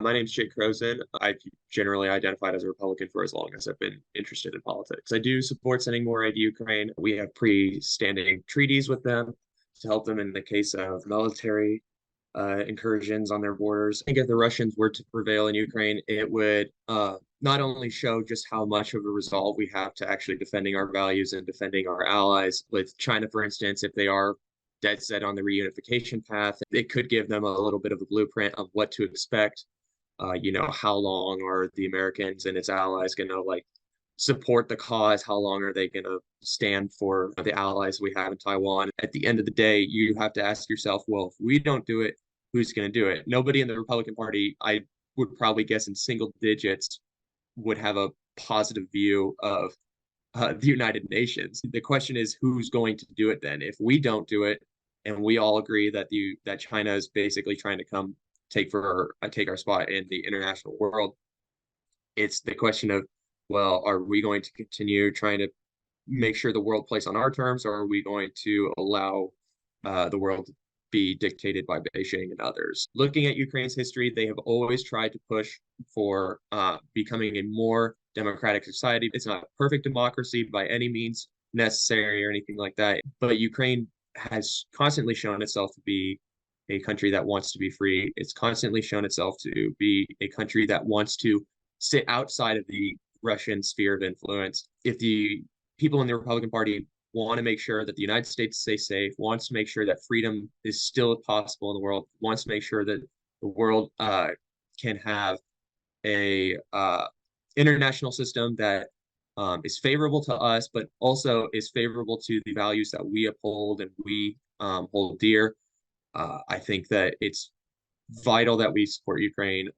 My name's Jake Rosen. I've generally identified as a Republican for as long as I've been interested in politics. I do support sending more aid to Ukraine. We have pre-standing treaties with them to help them in the case of military incursions on their borders. I think if the Russians were to prevail in Ukraine, it would not only show just how much of a resolve we have to actually defending our values and defending our allies. With China, for instance, if they are dead set on the reunification path, it could give them a little bit of a blueprint of what to expect. How long are the Americans and its allies going to support the cause? How long are they going to stand for the allies we have in Taiwan? At the end of the day, you have to ask yourself, well, if we don't do it, who's going to do it? Nobody in the Republican Party, I would probably guess in single digits, would have a positive view of the United Nations. The question is, who's going to do it then? If we don't do it, and we all agree that China is basically trying to come take our spot in the international world, it's the question of, well, are we going to continue trying to make sure the world plays on our terms, or are we going to allow the world to be dictated by Beijing and others? Looking at Ukraine's history, they have always tried to push for becoming a more democratic society. It's not a perfect democracy by any means necessary or anything like that, but Ukraine has constantly shown itself to be a country that wants to be free. It's constantly shown itself to be a country that wants to sit outside of the Russian sphere of influence. If the people in the Republican Party want to make sure that the United States stays safe, wants to make sure that freedom is still possible in the world, wants to make sure that the world can have a international system that is favorable to us, but also is favorable to the values that we uphold and we hold dear. I think that it's vital that we support Ukraine.